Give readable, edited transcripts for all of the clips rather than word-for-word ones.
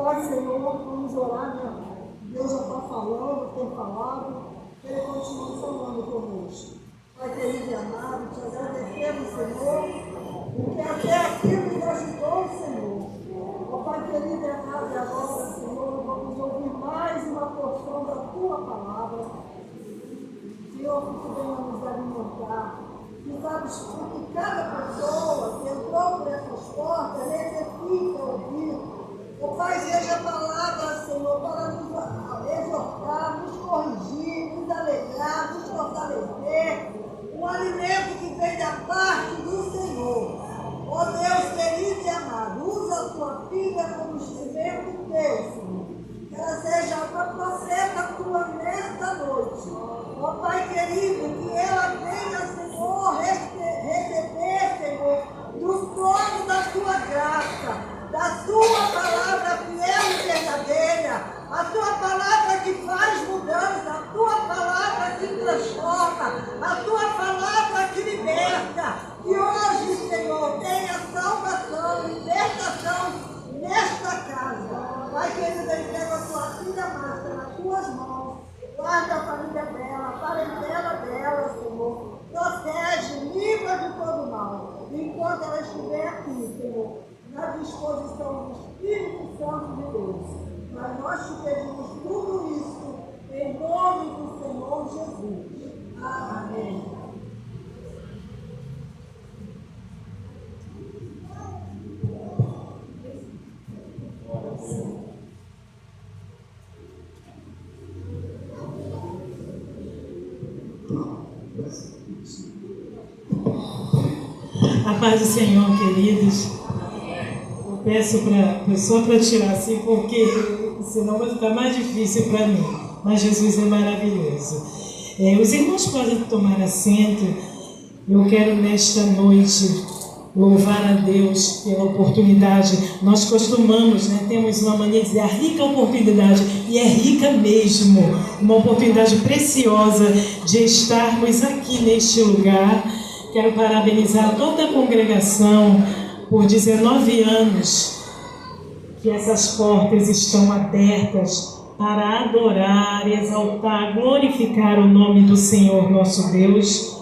Pai, Senhor, vamos orar, né? Deus já está falando, tem falado, Ele continua falando conosco. Pai querido e amado, te agradecemos, Senhor, porque até aqui nos ajudou, Senhor. Ó Pai querido e amado, e agora, Senhor, vamos ouvir mais uma porção da Tua palavra. Senhor, que Tu venha nos alimentar. Que sabes que cada pessoa que entrou por essas portas necessita ouvir. Ó Pai, seja a palavra, Senhor, para nos exortar, nos corrigir, nos alegrar, nos fortalecer. Um alimento que vem da parte do Senhor. Ó Deus querido e amado, usa a tua filha como instrumento teu, Senhor. Que ela seja uma profeta tua nesta noite. Ó Pai querido, que ela venha, Senhor, receber, Senhor, do trono da tua graça, da tua palavra fiel e verdadeira, a tua palavra que faz mudança, a tua palavra que transforma, a tua palavra que liberta. E hoje, Senhor, tenha salvação, libertação nesta casa. Pai querido, eu entrego a tua filha Márcia nas tuas mãos. Guarda a família dela, a parentela dela, Senhor. Protege, livra de todo mal. Enquanto ela estiver aqui, Senhor, na disposição do Espírito Santo de Deus. Mas nós te pedimos tudo isso em nome do Senhor Jesus. Amém. A paz do Senhor, queridos. Eu peço só para tirar assim, porque senão vai ficar mais difícil para mim. Mas Jesus é maravilhoso. Os irmãos podem tomar assento. Eu quero nesta noite louvar a Deus pela oportunidade. Nós costumamos, temos uma mania de dizer a rica oportunidade, e é rica mesmo. Uma oportunidade preciosa de estarmos aqui neste lugar. Quero parabenizar toda a congregação por 19 anos que essas portas estão abertas para adorar, exaltar, glorificar o nome do Senhor nosso Deus.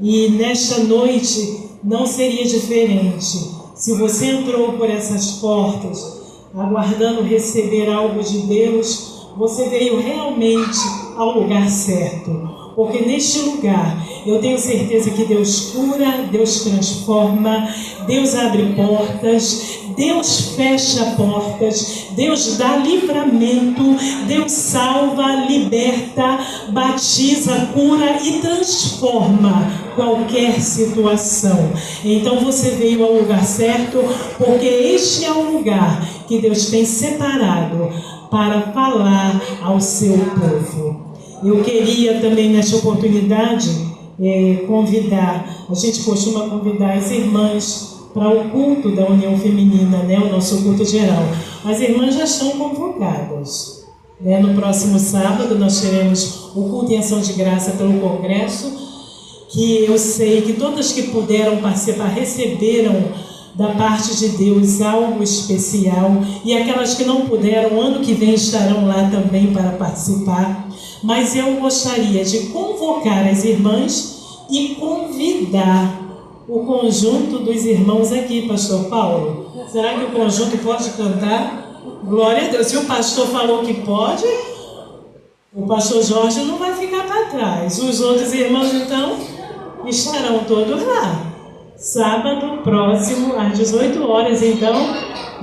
E nesta noite não seria diferente. Se você entrou por essas portas aguardando receber algo de Deus, você veio realmente ao lugar certo. Porque neste lugar eu tenho certeza que Deus cura, Deus transforma, Deus abre portas, Deus fecha portas, Deus dá livramento, Deus salva, liberta, batiza, cura e transforma qualquer situação. Então você veio ao lugar certo, porque este é o lugar que Deus tem separado para falar ao seu povo. Eu queria também nesta oportunidade convidar, a gente costuma convidar as irmãs para o culto da União Feminina, o nosso culto geral. As irmãs já estão convocadas. No próximo sábado nós teremos o culto em ação de graça pelo congresso, que eu sei que todas que puderam participar receberam da parte de Deus algo especial, e aquelas que não puderam, ano que vem estarão lá também para participar. Mas eu gostaria de convocar as irmãs e convidar o conjunto dos irmãos aqui, pastor Paulo. Será que o conjunto pode cantar? Glória a Deus. Se o pastor falou que pode, o pastor Jorge não vai ficar para trás. Os outros irmãos, então, estarão todos lá. Sábado próximo, às 18 horas, então,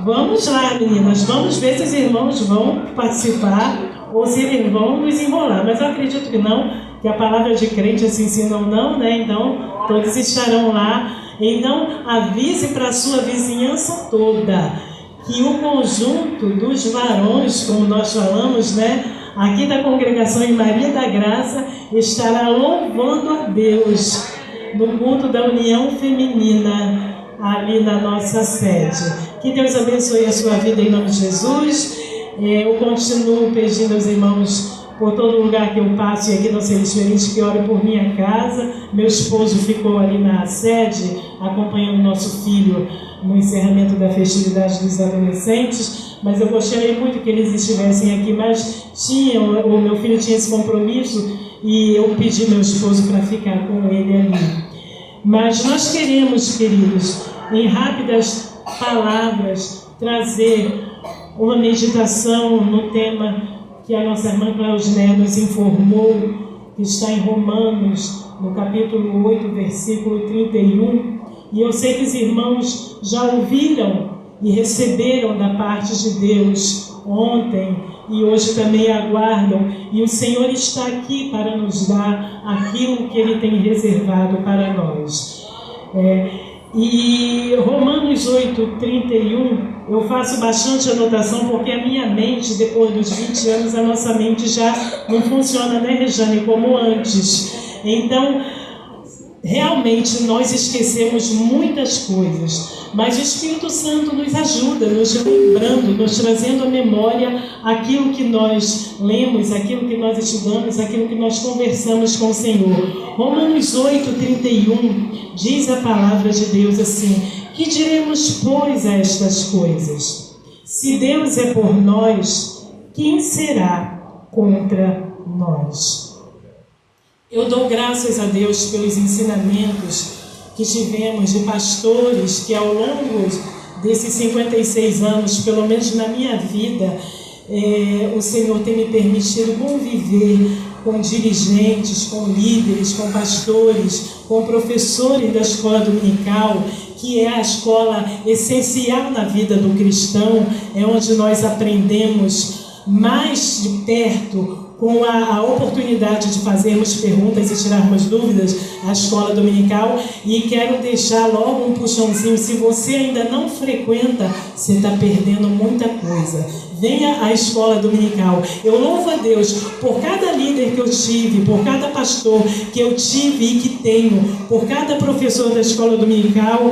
vamos lá, meninas. Vamos ver se os irmãos vão participar ou se eles vão nos enrolar. Mas eu acredito que não, que a palavra de crente assim ensina não, Então, todos estarão lá. Então, avise para a sua vizinhança toda que o conjunto dos varões, como nós falamos, aqui da congregação em Maria da Graça, estará louvando a Deus no culto da União Feminina, ali na nossa sede. Que Deus abençoe a sua vida em nome de Jesus. Eu continuo pedindo aos irmãos, por todo lugar que eu passo, e aqui não seria diferente, que ore por minha casa. Meu esposo ficou ali na sede, acompanhando nosso filho no encerramento da festividade dos adolescentes, mas eu gostaria muito que eles estivessem aqui, mas o meu filho tinha esse compromisso e eu pedi meu esposo para ficar com ele ali. Mas nós queremos, queridos, em rápidas palavras, trazer uma meditação no tema que a nossa irmã Claudiné nos informou, que está em Romanos, no capítulo 8, versículo 31. E eu sei que os irmãos já ouviram e receberam da parte de Deus ontem e hoje também aguardam. E o Senhor está aqui para nos dar aquilo que Ele tem reservado para nós. E Romanos 8, 31, eu faço bastante anotação porque a minha mente, depois dos 20 anos, a nossa mente já não funciona, né, Rejane, como antes. Então, realmente nós esquecemos muitas coisas, mas o Espírito Santo nos ajuda, nos lembrando, nos trazendo à memória aquilo que nós lemos, aquilo que nós estudamos, aquilo que nós conversamos com o Senhor. Romanos 8, 31 diz a palavra de Deus assim: que diremos, pois, a estas coisas? Se Deus é por nós, quem será contra nós? Eu dou graças a Deus pelos ensinamentos que tivemos de pastores que ao longo desses 56 anos, pelo menos na minha vida, o Senhor tem me permitido conviver com dirigentes, com líderes, com pastores, com professores da escola dominical, que é a escola essencial na vida do cristão, é onde nós aprendemos mais de perto, com a oportunidade de fazermos perguntas e tirarmos dúvidas, a escola dominical. E quero deixar logo um puxãozinho: se você ainda não frequenta, você está perdendo muita coisa. Venha à escola dominical. Eu louvo a Deus por cada líder que eu tive, por cada pastor que eu tive e que tenho, por cada professor da escola dominical,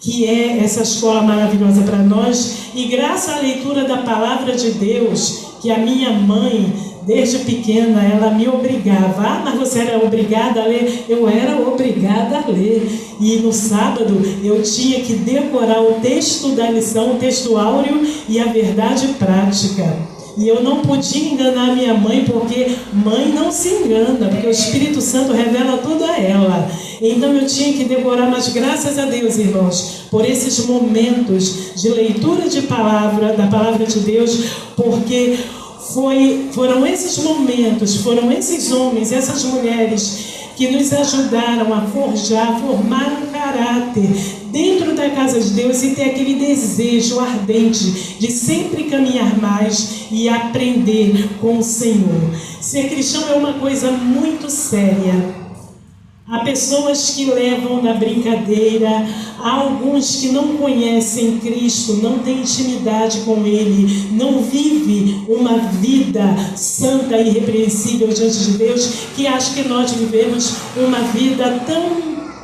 que é essa escola maravilhosa para nós. E graças à leitura da palavra de Deus, que a minha mãe, desde pequena, ela me obrigava. Ah, mas você era obrigada a ler? Eu era obrigada a ler. E no sábado eu tinha que decorar o texto da lição, o texto áureo e a verdade prática. E eu não podia enganar minha mãe, porque mãe não se engana, porque o Espírito Santo revela tudo a ela. Então eu tinha que decorar, mas graças a Deus, irmãos, por esses momentos de leitura de palavra, da palavra de Deus, porque foram esses momentos, foram esses homens, essas mulheres que nos ajudaram a forjar, a formar um caráter dentro da casa de Deus e ter aquele desejo ardente de sempre caminhar mais e aprender com o Senhor. Ser cristão é uma coisa muito séria. Há pessoas que levam na brincadeira, há alguns que não conhecem Cristo, não têm intimidade com Ele, não vivem uma vida santa e irrepreensível diante de Deus, que acham que nós vivemos uma vida tão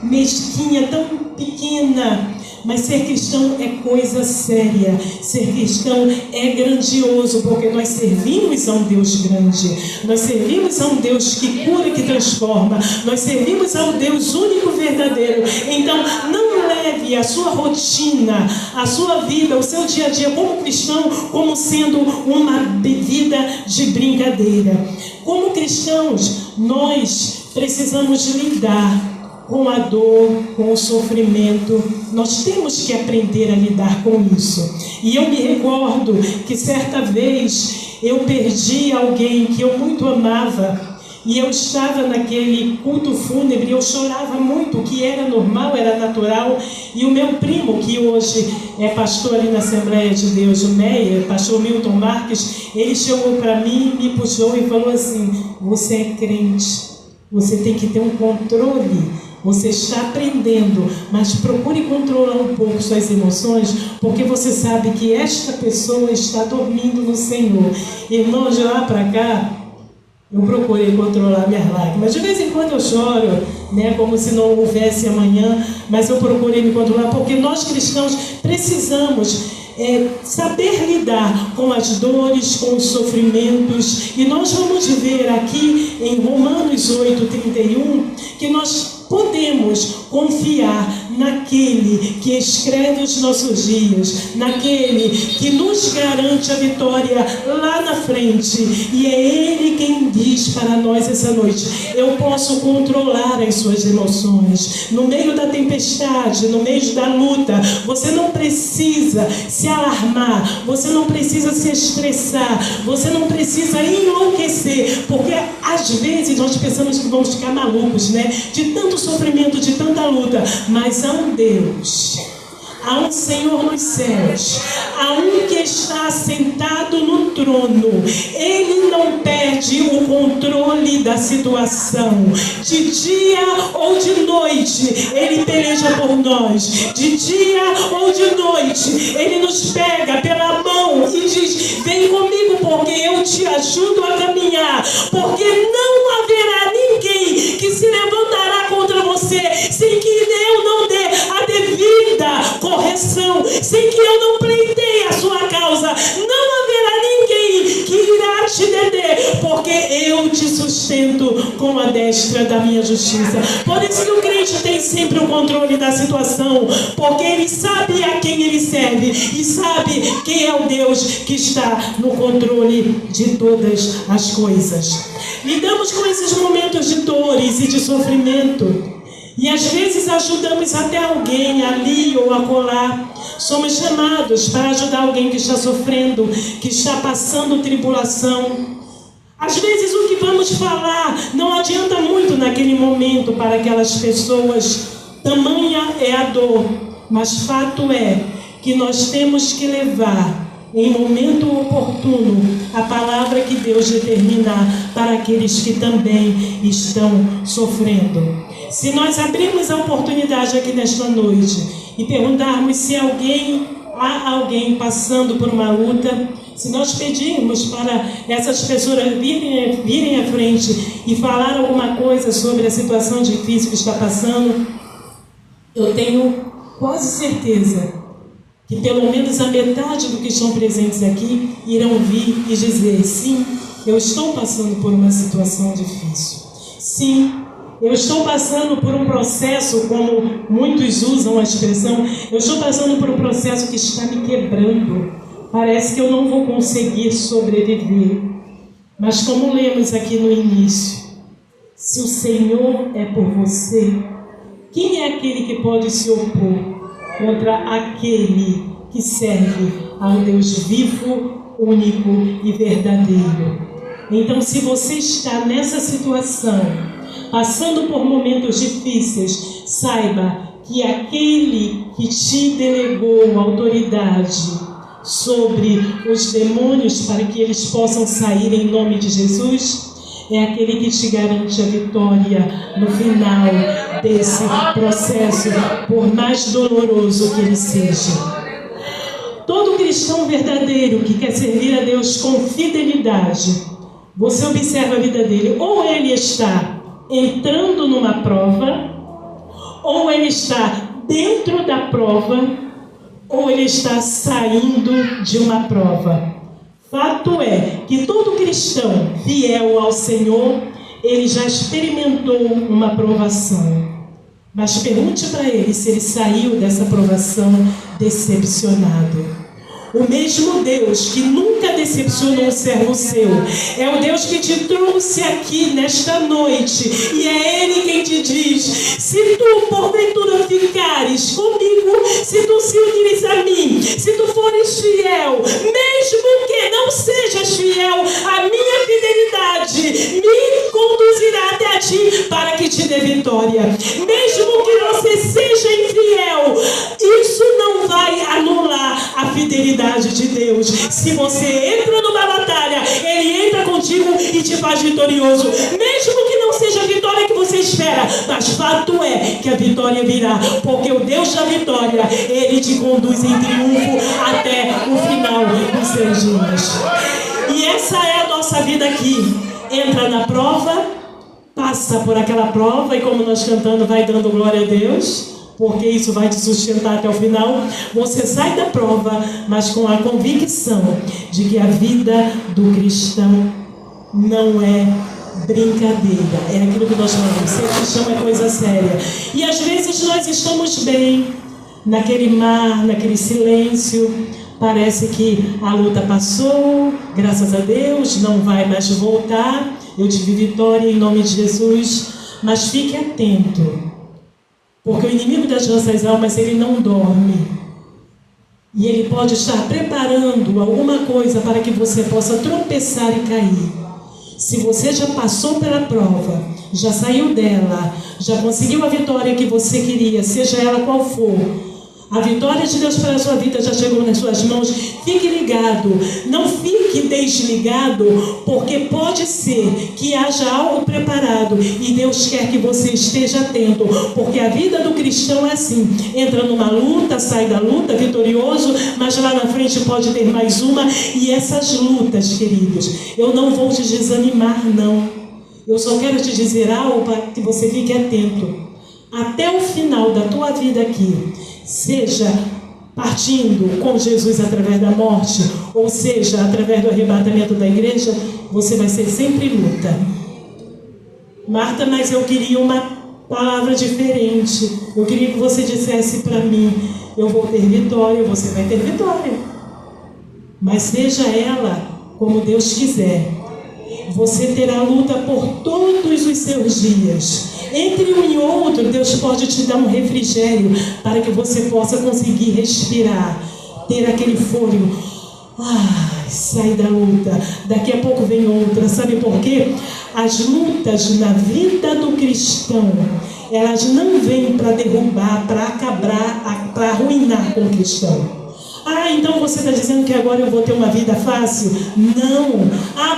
mesquinha, tão pequena. Mas ser cristão é coisa séria, ser cristão é grandioso, porque nós servimos a um Deus grande, nós servimos a um Deus que cura, que transforma, nós servimos ao Deus único verdadeiro. Então não leve a sua rotina, a sua vida, o seu dia a dia como cristão, como sendo uma vida de brincadeira. Como cristãos, nós precisamos lidar com a dor, com o sofrimento. Nós temos que aprender a lidar com isso. E eu me recordo que certa vez eu perdi alguém que eu muito amava, e eu estava naquele culto fúnebre, eu chorava muito, o que era normal, era natural. E o meu primo, que hoje é pastor ali na Assembleia de Deus, o Meia, pastor Milton Marques, ele chegou para mim, me puxou e falou assim: você é crente, você tem que ter um controle. Você está aprendendo, mas procure controlar um pouco suas emoções, porque você sabe que esta pessoa está dormindo no Senhor. Irmãos, de lá para cá, eu procurei controlar minhas lágrimas. De vez em quando eu choro, né, como se não houvesse amanhã, mas eu procurei me controlar, porque nós cristãos precisamos saber lidar com as dores, com os sofrimentos. E nós vamos ver aqui em Romanos Romanos 8:31, que nós podemos confiar naquele que escreve os nossos dias, naquele que nos garante a vitória lá na frente. E é Ele quem diz para nós essa noite: eu posso controlar as suas emoções. No meio da tempestade, no meio da luta, você não precisa se alarmar, você não precisa se estressar, você não precisa enlouquecer, porque às vezes nós pensamos que vamos ficar malucos, né? De tanto sofrimento, de tanta luta. Mas há um Deus, há um Senhor nos céus, há um que está sentado no trono. Ele não perde o controle da situação. De dia ou de noite, Ele peleja por nós. De dia ou de noite, Ele nos pega pela mão e diz: vem comigo, porque eu te ajudo a caminhar. Porque não haverá ninguém que se levantará contra você sem que eu não dê a devida correção, sem que eu não pleiteie a sua causa. Não haverá ninguém que irá te deter, porque eu te sustento com a destra da minha justiça. Por isso que o crente tem sempre o controle da situação, porque ele sabe a quem ele serve e sabe quem é o Deus que está no controle de todas as coisas. Lidamos com esses momentos de dores e de sofrimento, e às vezes ajudamos até alguém ali ou acolá. Somos chamados para ajudar alguém que está sofrendo, que está passando tribulação. Às vezes o que vamos falar não adianta muito naquele momento para aquelas pessoas. Tamanha é a dor, mas fato é que nós temos que levar em momento oportuno a palavra que Deus determinar para aqueles que também estão sofrendo. Se nós abrirmos a oportunidade aqui nesta noite e perguntarmos se há alguém passando por uma luta, se nós pedirmos para essas pessoas virem à frente e falar alguma coisa sobre a situação difícil que está passando, eu tenho quase certeza que pelo menos a metade do que estão presentes aqui irão vir e dizer: sim, eu estou passando por uma situação difícil. Sim, eu estou passando por um processo, como muitos usam a expressão, eu estou passando por um processo que está me quebrando. Parece que eu não vou conseguir sobreviver. Mas como lemos aqui no início, se o Senhor é por você, quem é aquele que pode se opor contra aquele que serve ao Deus vivo, único e verdadeiro? Então, se você está nessa situação, passando por momentos difíceis, saiba que aquele que te delegou autoridade sobre os demônios para que eles possam sair em nome de Jesus, é aquele que te garante a vitória no final desse processo, por mais doloroso que ele seja. Todo cristão verdadeiro que quer servir a Deus com fidelidade, você observa a vida dele, ou ele está entrando numa prova, ou ele está dentro da prova, ou ele está saindo de uma prova. Fato é que todo cristão fiel ao Senhor, ele já experimentou uma provação. Mas pergunte para ele se ele saiu dessa provação decepcionado. O mesmo Deus que nunca decepcionou um servo seu é o Deus que te trouxe aqui nesta noite, e é Ele quem te diz: se tu porventura ficares comigo, se tu se unires a mim, se tu fores fiel, mesmo que não sejas fiel, a minha fidelidade me conduzirá até a ti para que te dê vitória. Mesmo que você seja infiel, isso não vai anular a fidelidade de Deus. Se você entra numa batalha, Ele entra contigo e te faz vitorioso, mesmo que não seja a vitória que você espera, mas fato é que a vitória virá, porque o Deus da vitória, Ele te conduz em triunfo até o final dos seus dias. E essa é a nossa vida aqui. Entra na prova, passa por aquela prova, e como nós cantando, vai dando glória a Deus, porque isso vai te sustentar até o final. Você sai da prova, mas com a convicção de que a vida do cristão não é brincadeira. É aquilo que nós falamos, ser cristão é coisa séria. E às vezes nós estamos bem, naquele mar, naquele silêncio. Parece que a luta passou, graças a Deus, não vai mais voltar. Eu tive vitória em nome de Jesus. Mas fique atento, porque o inimigo das nossas almas, ele não dorme. E ele pode estar preparando alguma coisa para que você possa tropeçar e cair. Se você já passou pela prova, já saiu dela, já conseguiu a vitória que você queria, seja ela qual for, a vitória de Deus para a sua vida já chegou nas suas mãos. Fique ligado, não fique desligado, porque pode ser que haja algo preparado e Deus quer que você esteja atento, porque a vida do cristão é assim: entra numa luta, sai da luta vitorioso, mas lá na frente pode ter mais uma. E essas lutas, queridos, eu não vou te desanimar, não. Eu só quero te dizer algo para que você fique atento. Até o final da tua vida aqui, seja partindo com Jesus através da morte, ou seja, através do arrebatamento da igreja, você vai ser sempre luta. Marta, mas eu queria uma palavra diferente. Eu queria que você dissesse para mim: eu vou ter vitória. Você vai ter vitória, mas seja ela como Deus quiser. Você terá luta por todos os seus dias. Entre um e outro, Deus pode te dar um refrigério para que você possa conseguir respirar, ter aquele fôlego. Sai da luta, daqui a pouco vem outra. Sabe por quê? As lutas na vida do cristão, elas não vêm para derrubar, para acabar, para arruinar com o cristão. Então você está dizendo que agora eu vou ter uma vida fácil? Não.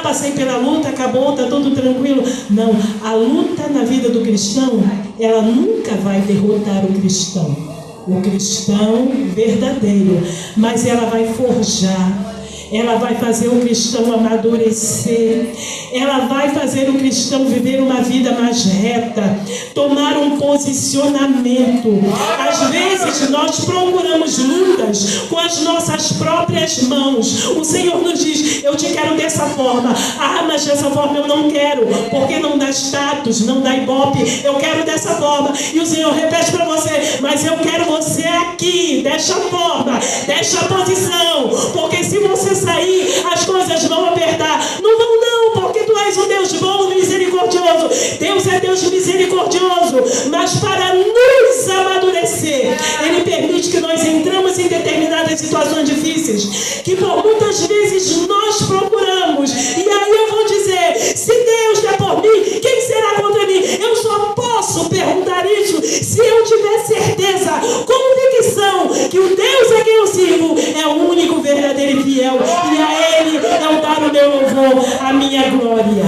Passei pela luta, acabou, está tudo tranquilo. Não. A luta na vida do cristão, ela nunca vai derrotar o cristão verdadeiro, mas ela vai forjar. Ela vai fazer o cristão amadurecer. Ela vai fazer o cristão viver uma vida mais reta, tomar um posicionamento. Às vezes nós procuramos lutas com as nossas próprias mãos. O Senhor nos diz: eu te quero dessa forma. Mas dessa forma eu não quero, porque não dá status, não dá ibope. Eu quero dessa forma. E o Senhor repete para você: mas eu quero você aqui, desta forma, desta posição. Porque se você sair, as coisas vão apertar. Não vão não, porque tu és um Deus bom e misericordioso. Deus é Deus misericordioso, mas para nos amadurecer, Ele permite que nós entramos em determinadas situações difíceis, que por muitas vezes nós procuramos. E aí eu vou dizer: se Deus é por mim, quem será contra mim? Eu só posso perguntar isso se eu tiver certeza, convicção, que o Deus a quem eu sirvo é o único verdadeiro e fiel, e a Ele eu dar o meu louvor, a minha glória.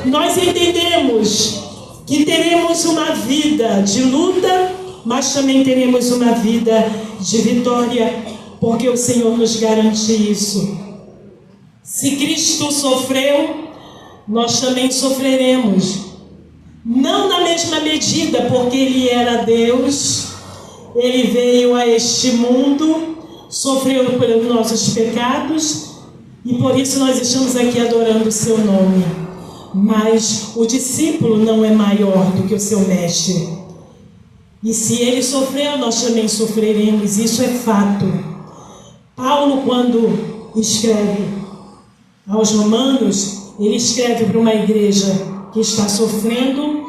Nós entendemos que teremos uma vida de luta, mas também teremos uma vida de vitória, porque o Senhor nos garante isso. Se Cristo sofreu, nós também sofreremos. Não na mesma medida, porque Ele era Deus. Ele veio a este mundo, sofreu pelos nossos pecados, e por isso nós estamos aqui adorando o seu nome. Mas o discípulo não é maior do que o seu mestre. E se ele sofreu, nós também sofreremos. Isso é fato. Paulo, quando escreve aos Romanos, ele escreve para uma igreja que está sofrendo,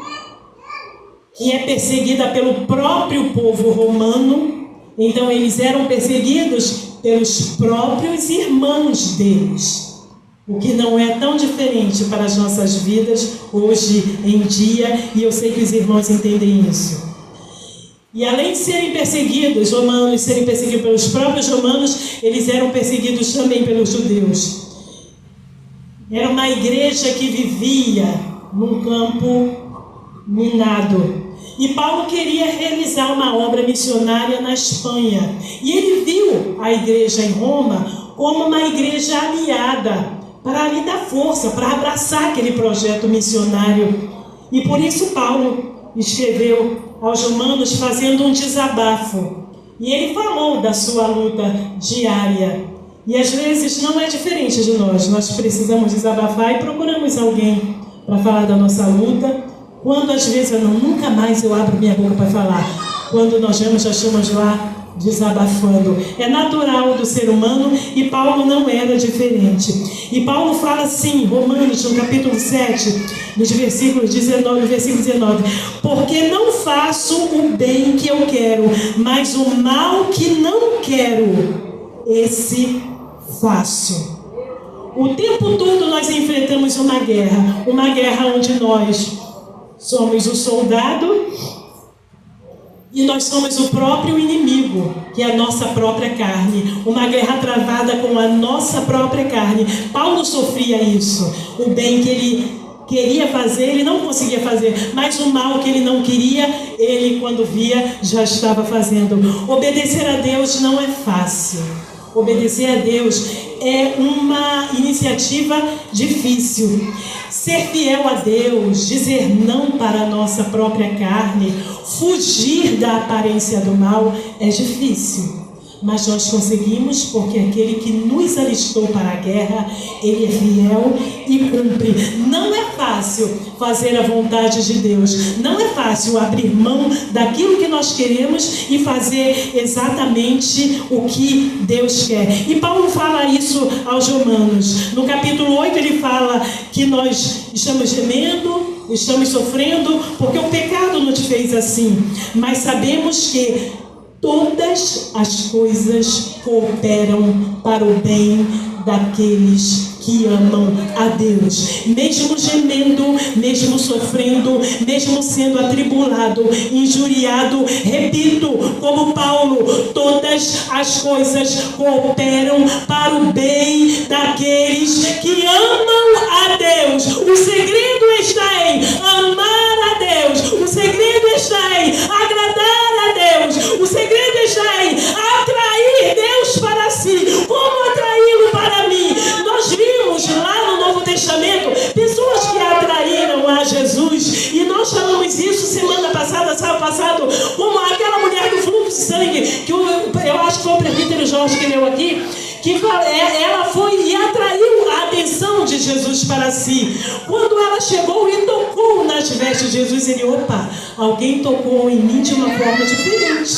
que é perseguida pelo próprio povo romano. Então eles eram perseguidos pelos próprios irmãos deles, o que não é tão diferente para as nossas vidas hoje em dia, e eu sei que os irmãos entendem isso. E além de serem perseguidos, romanos, serem perseguidos pelos próprios romanos, eles eram perseguidos também pelos judeus. Era uma igreja que vivia num campo minado. E Paulo queria realizar uma obra missionária na Espanha. E ele viu a igreja em Roma como uma igreja aliada, para lhe dar força, para abraçar aquele projeto missionário. E por isso Paulo escreveu aos Romanos fazendo um desabafo. E ele falou da sua luta diária. E às vezes não é diferente de nós. Nós precisamos desabafar e procuramos alguém para falar da nossa luta. Quando às vezes nunca mais eu abro minha boca para falar. Quando nós vemos, já estamos lá desabafando. É natural do ser humano e Paulo não era diferente. E Paulo fala assim, Romanos, no capítulo 7, no versículo 19, porque não faço o bem que eu quero, mas o mal que não quero, esse faço. O tempo todo nós enfrentamos uma guerra onde nós somos o soldado e nós somos o próprio inimigo, que é a nossa própria carne. Uma guerra travada com a nossa própria carne. Paulo sofria isso. O bem que ele queria fazer, ele não conseguia fazer. Mas o mal que ele não queria, ele, quando via, já estava fazendo. Obedecer a Deus não é fácil. Obedecer a Deus é uma iniciativa difícil. Ser fiel a Deus, dizer não para a nossa própria carne, fugir da aparência do mal é difícil. Mas nós conseguimos porque aquele que nos alistou para a guerra, ele é fiel e cumpre. Não é fácil fazer a vontade de Deus. Não é fácil abrir mão daquilo que nós queremos e fazer exatamente o que Deus quer. E Paulo fala isso aos Romanos. No capítulo 8 ele fala que nós estamos gemendo, estamos sofrendo, porque o pecado nos fez assim. Mas sabemos que todas as coisas cooperam para o bem daqueles que amam a Deus. Mesmo gemendo, mesmo sofrendo, mesmo sendo atribulado, injuriado, repito, como Paulo, todas as coisas cooperam para o bem daqueles que amam a Deus. O segredo está em amar a Deus. O segredo está em agradar a Deus. O segredo está em atrair Deus para si. Como atraí-lo para mim? Nós vimos lá no Novo Testamento pessoas que atraíram a Jesus, e nós falamos isso semana passada, sábado passado, como aquela mulher do fluxo de sangue, que eu acho que foi o presbítero Jorge que leu aqui, que ela foi e atraiu a atenção de Jesus para si. Quando ela chegou e tocou nas vestes de Jesus, ele, opa, alguém tocou em mim de uma forma diferente.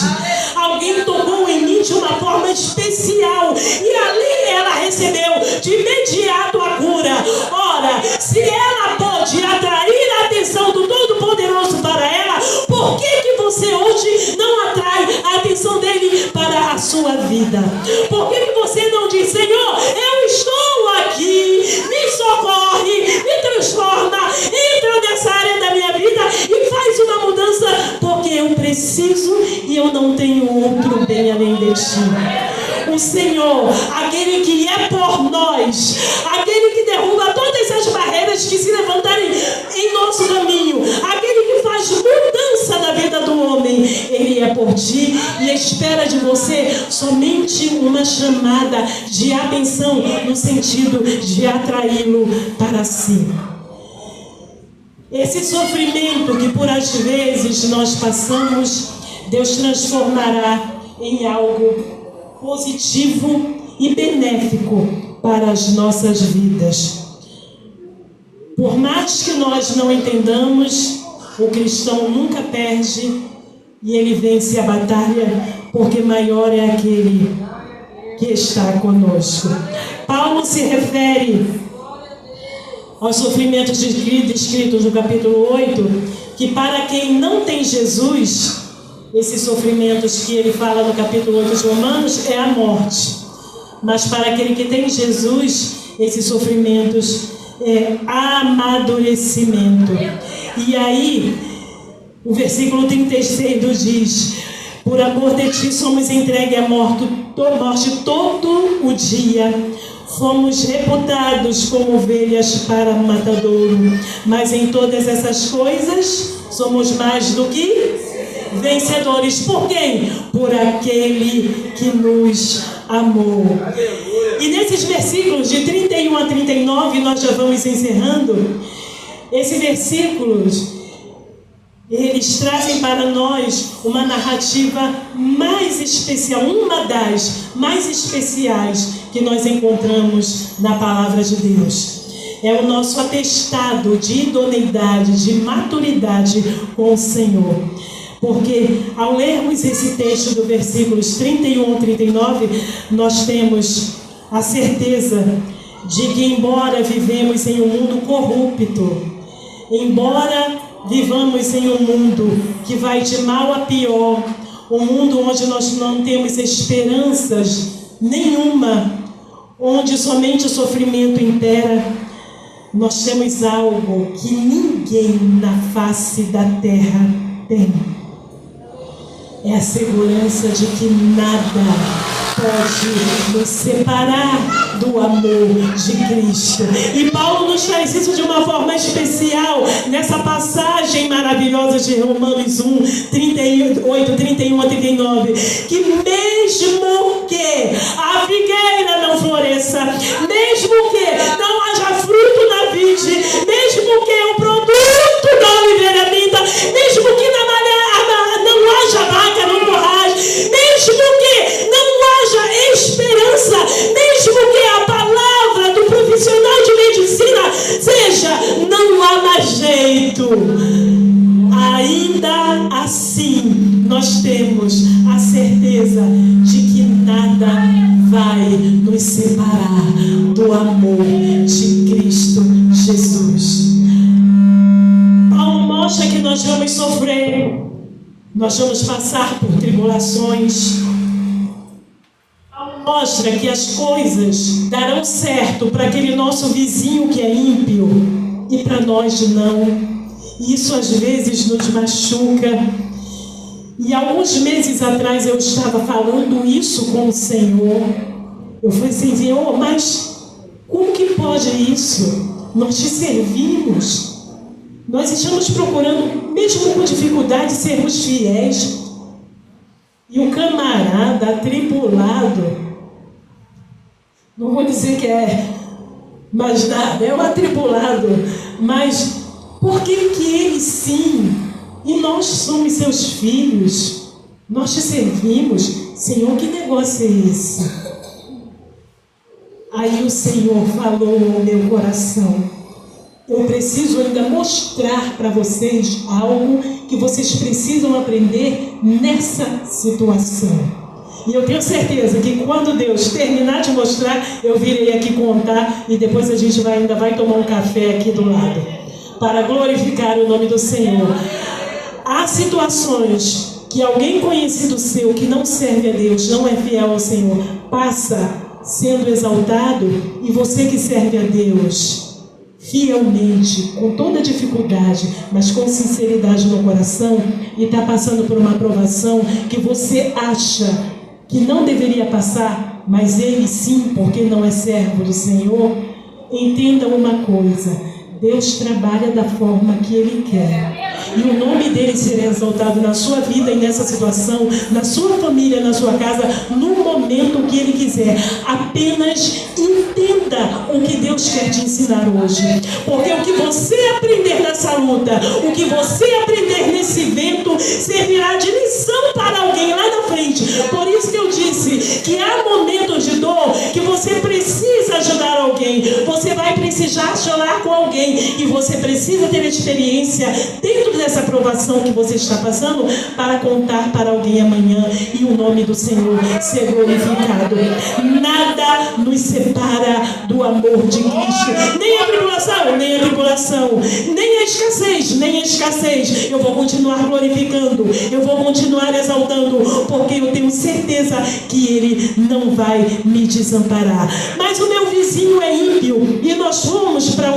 Alguém tocou em mim de uma forma especial. E ali ela recebeu de imediato a cura. Ora, se ela pode atrair a atenção do Todo-Poderoso para ela, por que você hoje não atrai a atenção dele para a sua vida? Por que você não diz, Senhor, eu estou aqui, me socorre, me transforma, entra nessa área da minha vida e faz uma mudança, porque eu preciso e eu não tenho outro bem além de ti. O Senhor, aquele que é por nós, aquele que derruba todas as barreiras que se levantarem em nosso caminho, aquele que faz mudança na vida do homem, ele é por ti e espera de você somente uma chamada de atenção, no sentido de atraí-lo para si. Esse sofrimento que por às vezes nós passamos, Deus transformará em algo positivo e benéfico para as nossas vidas. Por mais que nós não entendamos, o cristão nunca perde e ele vence a batalha, porque maior é aquele que está conosco. Paulo se refere aos sofrimentos descritos no capítulo 8, que para quem não tem Jesus, esses sofrimentos que ele fala no capítulo 8 de Romanos é a morte. Mas para aquele que tem Jesus, esses sofrimentos é amadurecimento. E aí, o versículo 36 nos diz: por amor de ti somos entregues à morte todo o dia. Fomos reputados como ovelhas para o matadouro. Mas em todas essas coisas somos mais do que vencedores. Por quem? Por aquele que nos amou. E nesses versículos de 31 a 39, nós já vamos encerrando. Esses versículos, eles trazem para nós uma narrativa mais especial, uma das mais especiais que nós encontramos na palavra de Deus. É o nosso atestado de idoneidade, de maturidade com o Senhor. Porque ao lermos esse texto do versículos 31 ao 39, nós temos a certeza de que, embora vivemos em um mundo corrupto, embora vivamos em um mundo que vai de mal a pior, um mundo onde nós não temos esperanças nenhuma, onde somente o sofrimento impera, nós temos algo que ninguém na face da terra tem. É a segurança de que nada pode nos separar do amor de Cristo. E Paulo nos traz isso de uma forma especial nessa passagem maravilhosa de Romanos 1, 38, 31 a 39, que mesmo que a figueira não floresça, mesmo que não haja fruto na vide, mesmo que o produto da oliveira minta, mesmo que não haja vaca no curral, mesmo que não haja esperança, mesmo que a palavra do profissional de medicina seja não há mais jeito, ainda assim nós temos a certeza de que nada vai nos separar do amor de Cristo Jesus. Paulo mostra que nós vamos sofrer, nós vamos passar por tribulações. Mostra que as coisas darão certo para aquele nosso vizinho que é ímpio e para nós não. Isso às vezes nos machuca. E alguns meses atrás eu estava falando isso com o Senhor. Eu falei assim: Senhor, mas como que pode isso? Nós te servimos. Nós estamos procurando, mesmo com dificuldade, sermos fiéis. E o camarada atribulado, não vou dizer que é mais nada, é um atribulado, mas por que ele sim, e nós somos seus filhos, nós te servimos? Senhor, que negócio é esse? Aí o Senhor falou ao meu coração: eu preciso ainda mostrar para vocês algo que vocês precisam aprender nessa situação. E eu tenho certeza que quando Deus terminar de mostrar, eu virei aqui contar e depois a gente ainda vai tomar um café aqui do lado, para glorificar o nome do Senhor. Há situações que alguém conhecido seu que não serve a Deus, não é fiel ao Senhor, passa sendo exaltado, e você que serve a Deus fielmente, com toda dificuldade, mas com sinceridade no coração, e está passando por uma provação que você acha que não deveria passar, mas ele sim, porque não é servo do Senhor, entenda uma coisa: Deus trabalha da forma que Ele quer. E o nome dele será exaltado na sua vida e nessa situação, na sua família, na sua casa, no momento que Ele quiser. Apenas entenda o que Deus quer te ensinar hoje. Porque o que você aprender nessa luta, o que você aprender nesse evento, servirá de lição para alguém lá na frente. Por isso que eu disse que há momentos de dor que você precisa ajudar alguém. Você vai precisar chorar com alguém e você precisa ter experiência dentro dessa provação que você está passando para contar para alguém amanhã e o nome do Senhor ser glorificado. Nada nos separa do amor de Cristo, nem a tribulação, nem a tribulação, nem a escassez. Eu vou continuar glorificando, eu vou continuar exaltando, porque eu tenho certeza que Ele não vai me desamparar. Mas o meu vizinho é ímpio e nós fomos para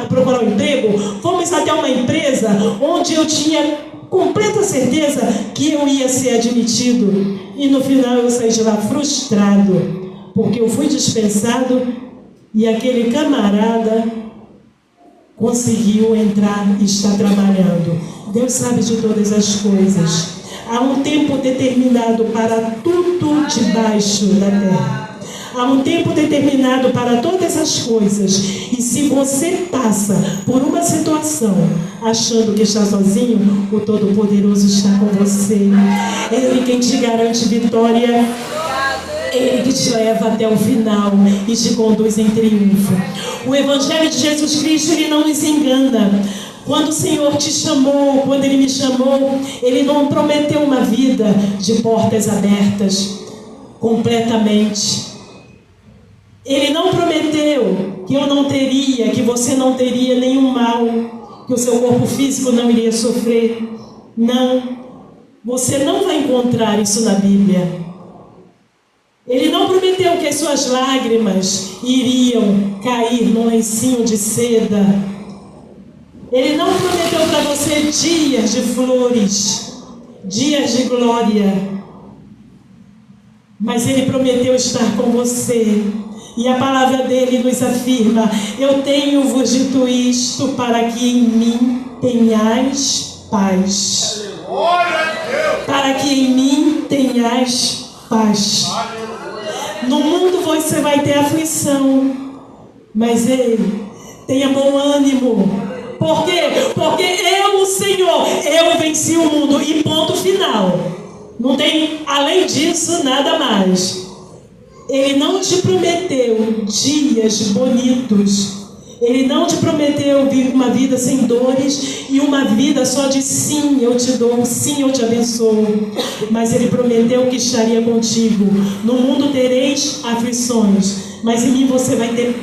procurar um emprego, fomos até uma empresa onde eu tinha completa certeza que eu ia ser admitido, e no final eu saí de lá frustrado, porque eu fui dispensado e aquele camarada conseguiu entrar e está trabalhando. Deus sabe de todas as coisas. Há um tempo determinado para tudo debaixo da terra. Há um tempo determinado para todas as coisas. E se você passa por uma situação achando que está sozinho, o Todo-Poderoso está com você. É Ele quem te garante vitória. Ele que te leva até o final e te conduz em triunfo. O Evangelho de Jesus Cristo, ele não nos engana. Quando o Senhor te chamou, quando Ele me chamou, Ele não prometeu uma vida de portas abertas completamente. Ele não prometeu que eu não teria, que você não teria nenhum mal, que o seu corpo físico não iria sofrer. Não, você não vai encontrar isso na Bíblia. Ele não prometeu que as suas lágrimas iriam cair num lencinho de seda. Ele não prometeu para você dias de flores, dias de glória. Mas Ele prometeu estar com você. E a palavra dele nos afirma: eu tenho-vos dito isto para que em mim tenhais paz. Para que em mim tenhais paz. No mundo você vai ter aflição, mas ei, tenha bom ânimo. Por quê? Porque eu, o Senhor, eu venci o mundo e ponto final. Não tem, além disso, nada mais. Ele não te prometeu dias bonitos. Ele não te prometeu uma vida sem dores e uma vida só de sim, eu te dou, sim, eu te abençoo. Mas Ele prometeu que estaria contigo. No mundo tereis aflições, mas em mim você vai ter